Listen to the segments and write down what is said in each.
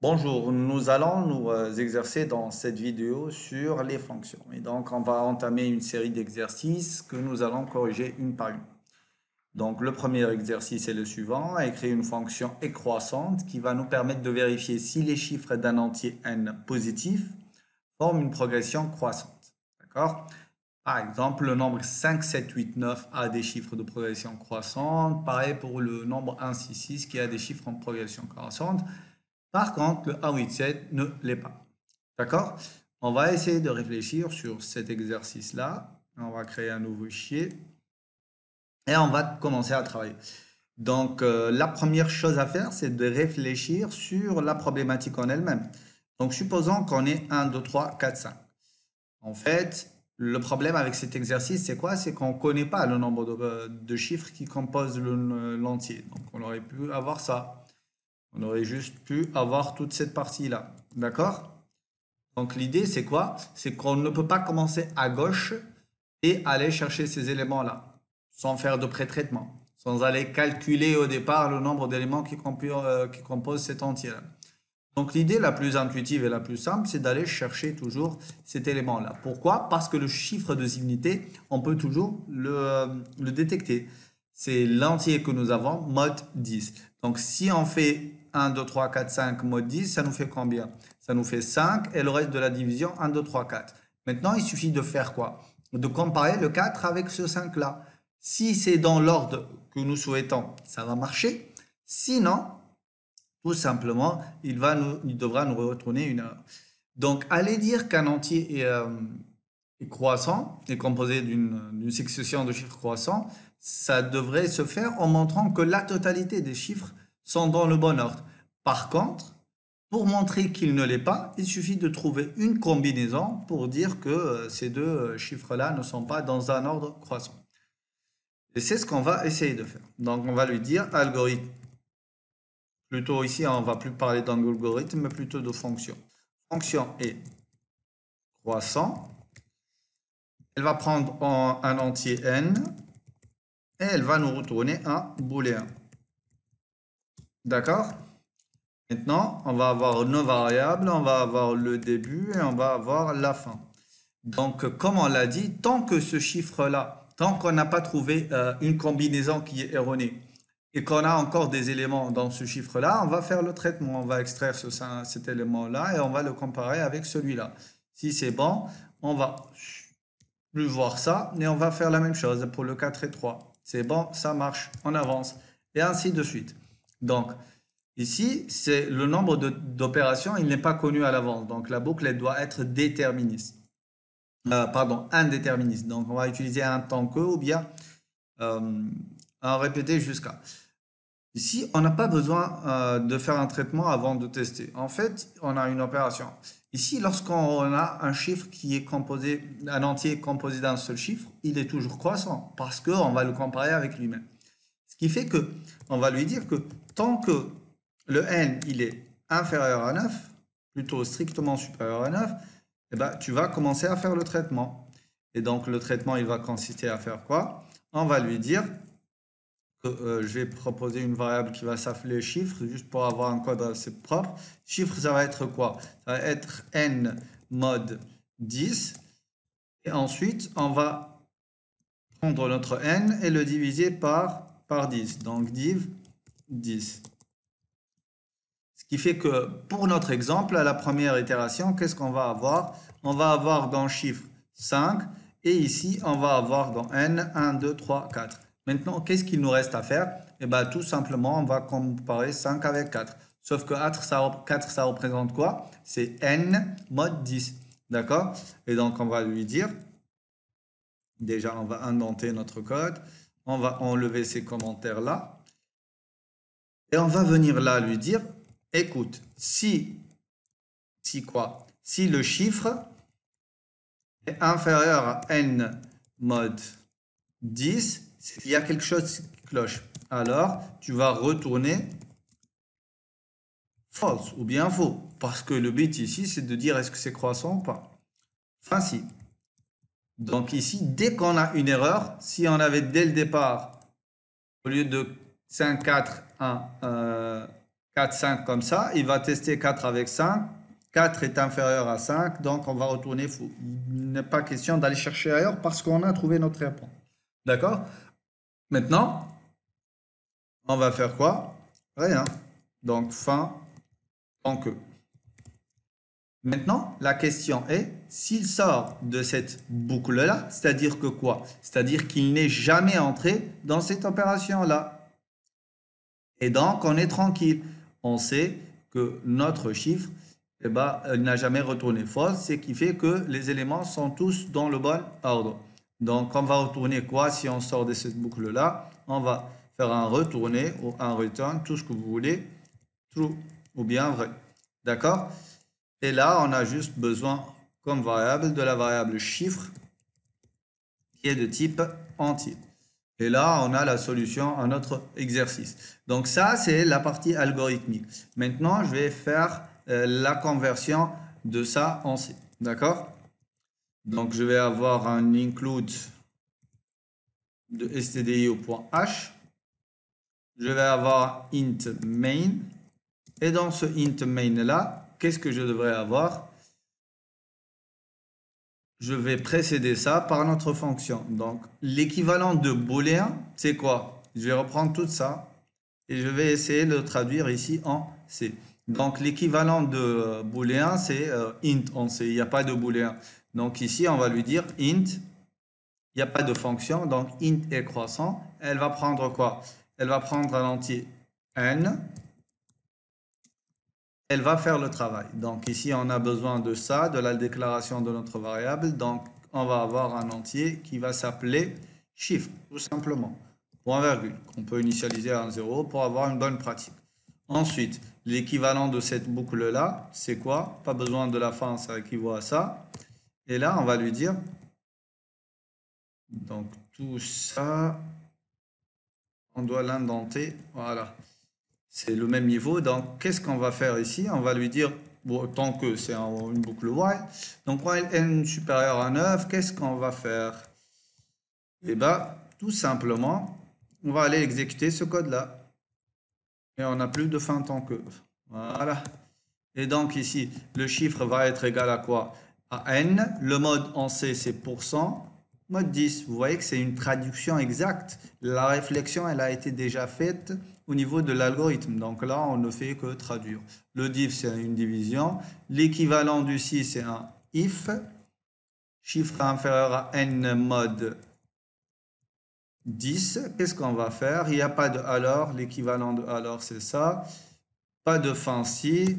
Bonjour, nous allons nous exercer dans cette vidéo sur les fonctions. Et donc, on va entamer une série d'exercices que nous allons corriger une par une. Donc, le premier exercice est le suivant, écrire une fonction excroissante qui va nous permettre de vérifier si les chiffres d'un entier n positif forment une progression croissante. D'accord? Par exemple, le nombre 5, 7, 8, 9 a des chiffres de progression croissante. Pareil pour le nombre 1, 6, 6 qui a des chiffres en progression croissante. Par contre, le A87 ne l'est pas. D'accord? On va essayer de réfléchir sur cet exercice-là. On va créer un nouveau fichier et on va commencer à travailler. Donc, la première chose à faire, c'est de réfléchir sur la problématique en elle-même. Donc, supposons qu'on ait 1, 2, 3, 4, 5. En fait, le problème avec cet exercice, c'est quoi? C'est qu'on ne connaît pas le nombre de chiffres qui composent l'entier. Donc, on aurait pu avoir ça. On aurait juste pu avoir toute cette partie-là. D'accord? Donc l'idée, c'est quoi? C'est qu'on ne peut pas commencer à gauche et aller chercher ces éléments-là, sans faire de pré-traitement, sans aller calculer au départ le nombre d'éléments qui composent cet entier-là. Donc l'idée la plus intuitive et la plus simple, c'est d'aller chercher toujours cet élément-là. Pourquoi? Parce que le chiffre de unité, on peut toujours le détecter. C'est l'entier que nous avons, mode 10. Donc si on fait 1, 2, 3, 4, 5, mode 10, ça nous fait combien? Ça nous fait 5 et le reste de la division, 1, 2, 3, 4. Maintenant, il suffit de faire quoi? De comparer le 4 avec ce 5-là. Si c'est dans l'ordre que nous souhaitons, ça va marcher. Sinon, tout simplement, il devra nous retourner une erreur. Donc, aller dire qu'un entier est croissant, est composé d'une succession de chiffres croissants, ça devrait se faire en montrant que la totalité des chiffres sont dans le bon ordre. Par contre, pour montrer qu'il ne l'est pas, il suffit de trouver une combinaison pour dire que ces deux chiffres-là ne sont pas dans un ordre croissant. Et c'est ce qu'on va essayer de faire. Donc, on va lui dire algorithme. Plutôt ici, on ne va plus parler d'algorithme, mais plutôt de fonction. Fonction est croissant. Elle va prendre un entier n et elle va nous retourner un booléen. D'accord? Maintenant, on va avoir nos variables, on va avoir le début et on va avoir la fin. Donc, comme on l'a dit, tant que ce chiffre-là, tant qu'on n'a pas trouvé une combinaison qui est erronée et qu'on a encore des éléments dans ce chiffre-là, on va faire le traitement. On va extraire cet élément-là et on va le comparer avec celui-là. Si c'est bon, on va plus voir ça et on va faire la même chose pour le 4 et 3. C'est bon, ça marche, on avance et ainsi de suite. Donc, ici, c'est le nombre d'opérations, il n'est pas connu à l'avance. Donc, la boucle, elle doit être déterministe. Pardon, indéterministe. Donc, on va utiliser un tant que ou bien un répéter jusqu'à. Ici, on n'a pas besoin de faire un traitement avant de tester. En fait, on a une opération. Ici, lorsqu'on a un chiffre qui est composé, un entier composé d'un seul chiffre, il est toujours croissant parce qu'on va le comparer avec lui-même. Ce qui fait que on va lui dire que tant que le n il est inférieur à 9, plutôt strictement supérieur à 9, eh ben, tu vas commencer à faire le traitement. Et donc, le traitement, il va consister à faire quoi? On va lui dire que je vais proposer une variable qui va s'appeler chiffre, juste pour avoir un code assez propre. Chiffre, ça va être quoi? Ça va être n mode 10. Et ensuite, on va prendre notre n et le diviser par 10. Donc, div 10. Ce qui fait que pour notre exemple, à la première itération, qu'est-ce qu'on va avoir? On va avoir dans chiffre 5 et ici, on va avoir dans n 1, 2, 3, 4. Maintenant, qu'est-ce qu'il nous reste à faire? Eh bien, tout simplement, on va comparer 5 avec 4. Sauf que 4, ça représente quoi? C'est n mode 10. D'accord? Et donc, on va lui dire, déjà, on va indenter notre code. On va enlever ces commentaires-là. Et on va venir là lui dire, écoute, si quoi? Si le chiffre est inférieur à n mode 10, il y a quelque chose qui cloche. Alors, tu vas retourner false ou bien faux. Parce que le but ici, c'est de dire est-ce que c'est croissant ou pas. Enfin, si. Donc ici, dès qu'on a une erreur, si on avait dès le départ, au lieu de 5, 4, 1, 4, 5 comme ça. Il va tester 4 avec 5. 4 est inférieur à 5, donc on va retourner faux. Il n'est pas question d'aller chercher ailleurs parce qu'on a trouvé notre réponse. D'accord? Maintenant, on va faire quoi? Rien. Donc, fin, tant que. Maintenant, la question est, s'il sort de cette boucle-là, c'est-à-dire que quoi? C'est-à-dire qu'il n'est jamais entré dans cette opération-là. Et donc, on est tranquille. On sait que notre chiffre, eh ben, il n'a jamais retourné false, ce qui fait que les éléments sont tous dans le bon ordre. Donc, on va retourner quoi si on sort de cette boucle-là? On va faire un retourner ou un return, tout ce que vous voulez, true ou bien vrai. D'accord? Et là, on a juste besoin comme variable de la variable chiffre qui est de type entier. Et là, on a la solution à notre exercice. Donc ça, c'est la partie algorithmique. Maintenant, je vais faire la conversion de ça en C. D'accord? Donc, je vais avoir un include de stdio.h. Je vais avoir int main. Et dans ce int main-là, qu'est-ce que je devrais avoir? Je vais précéder ça par notre fonction. Donc, l'équivalent de booléen, c'est quoi? Je vais reprendre tout ça et je vais essayer de le traduire ici en C. Donc, l'équivalent de booléen, c'est int en C. Il n'y a pas de booléen. Donc, ici, on va lui dire int. Il n'y a pas de fonction. Donc, int est croissant. Elle va prendre quoi? Elle va prendre un entier n. Elle va faire le travail. Donc ici, on a besoin de ça, de la déclaration de notre variable. Donc, on va avoir un entier qui va s'appeler chiffre, tout simplement. Point virgule, qu'on peut initialiser à un 0 pour avoir une bonne pratique. Ensuite, l'équivalent de cette boucle-là, c'est quoi? Pas besoin de la fin, ça équivaut à ça. Et là, on va lui dire, donc tout ça, on doit l'indenter, voilà. C'est le même niveau. Donc, qu'est-ce qu'on va faire ici? On va lui dire, bon, tant que c'est une boucle while, donc while n supérieur à 9, qu'est-ce qu'on va faire? Eh bien, tout simplement, on va aller exécuter ce code-là. Et on n'a plus de fin tant que. Voilà. Et donc ici, le chiffre va être égal à quoi? À n. Le mode en C, c'est %. Mode 10, vous voyez que c'est une traduction exacte. La réflexion, elle a été déjà faite au niveau de l'algorithme. Donc là, on ne fait que traduire. Le div, c'est une division. L'équivalent du si, c'est un if. Chiffre inférieur à n mode 10. Qu'est-ce qu'on va faire? Il n'y a pas de alors. L'équivalent de alors, c'est ça. Pas de fin si.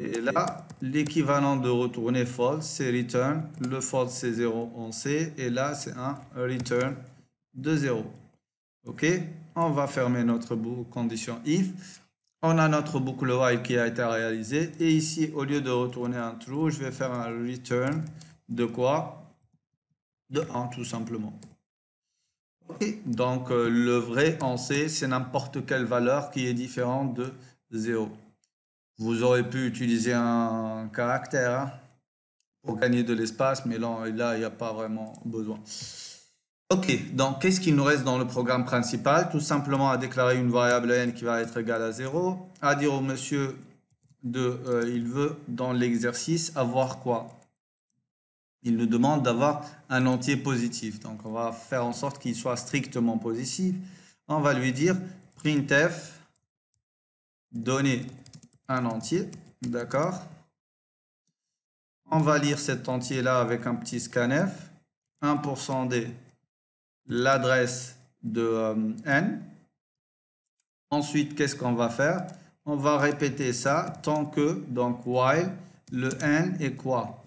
Et là, l'équivalent de retourner false, c'est return. Le false, c'est 0 en C. Et là, c'est un return de 0. OK? On va fermer notre condition if. On a notre boucle while qui a été réalisée. Et ici, au lieu de retourner un true, je vais faire un return de quoi? De 1, tout simplement. OK? Donc, le vrai en C, c'est n'importe quelle valeur qui est différente de 0. Vous aurez pu utiliser un caractère hein, pour gagner de l'espace, mais là, il n'y a pas vraiment besoin. Ok, donc qu'est-ce qu'il nous reste dans le programme principal? Tout simplement à déclarer une variable n qui va être égale à 0, à dire au monsieur il veut dans l'exercice avoir quoi? Il nous demande d'avoir un entier positif. Donc on va faire en sorte qu'il soit strictement positif. On va lui dire printf donner un entier, d'accord? On va lire cet entier-là avec un petit scanf. 1% d, l'adresse de n. Ensuite, qu'est-ce qu'on va faire? On va répéter ça tant que, donc while, le n est quoi?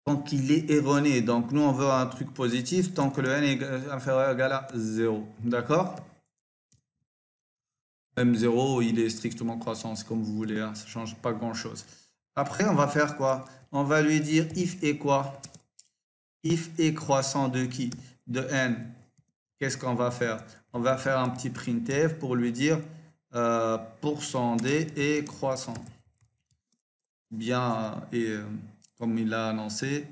Tant qu'il est erroné. Donc nous, on veut un truc positif tant que le n est inférieur ou égal à 0. D'accord? Même 0, il est strictement croissant, c'est comme vous voulez, hein, ça ne change pas grand-chose. Après, on va faire quoi? On va lui dire if est quoi? If est croissant de qui? De n. Qu'est-ce qu'on va faire? On va faire un petit printf pour lui dire %d est croissant. Bien, et comme il l'a annoncé,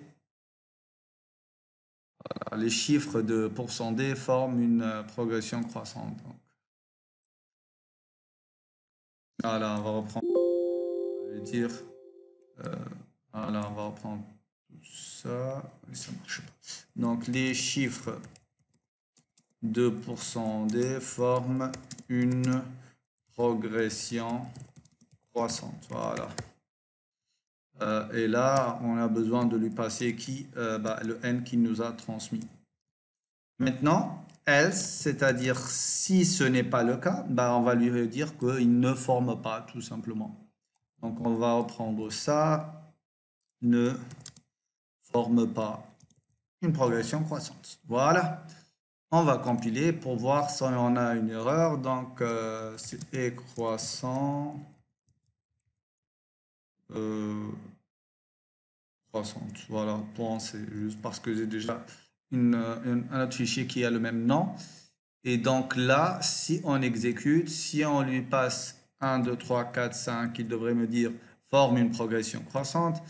voilà, les chiffres de %d forment une progression croissante. Donc, voilà, on va reprendre, je vais dire, voilà, on va reprendre tout ça, mais ça marche pas. Donc, les chiffres de %d forment une progression croissante. Voilà. Et là, on a besoin de lui passer le n qu'il nous a transmis. Maintenant, else, c'est-à-dire si ce n'est pas le cas, on va lui dire qu'il ne forme pas, tout simplement. Donc, on va reprendre ça, ne forme pas une progression croissante. Voilà. On va compiler pour voir si on a une erreur. Donc, c'est croissant. Croissante. Voilà, point, c'est juste parce que j'ai déjà un autre fichier qui a le même nom. Et donc là, si on exécute, si on lui passe 1, 2, 3, 4, 5, il devrait me dire forme une progression croissante.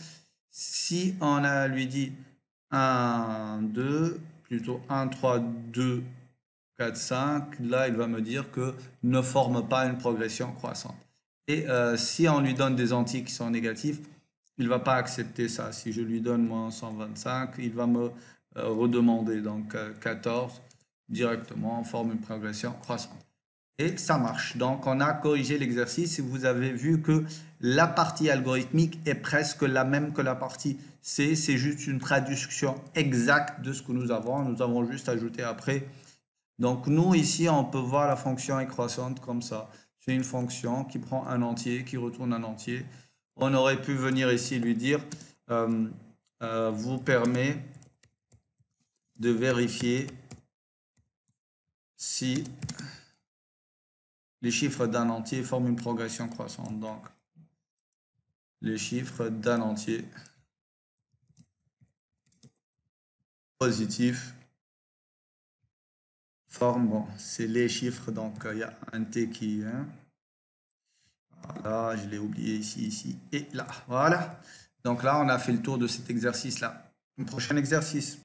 Si on lui dit 1, 2, plutôt 1, 3, 2, 4, 5, là, il va me dire que ne forme pas une progression croissante. Et si on lui donne des entiers qui sont négatifs, il ne va pas accepter ça. Si je lui donne moins 125, il va me redemander. Donc 14 directement, on forme une progression croissante. Et ça marche. Donc on a corrigé l'exercice et vous avez vu que la partie algorithmique est presque la même que la partie C. C'est juste une traduction exacte de ce que nous avons. Nous avons juste ajouté après. Donc nous ici, on peut voir la fonction est croissante comme ça. C'est une fonction qui prend un entier, qui retourne un entier. On aurait pu venir ici et lui dire vous permet de vérifier si les chiffres d'un entier forment une progression croissante. Donc, les chiffres d'un entier positif forment, bon, c'est les chiffres, donc il y a un t qui est voilà, je l'ai oublié ici et là. Voilà. Donc là, on a fait le tour de cet exercice-là. Un prochain exercice.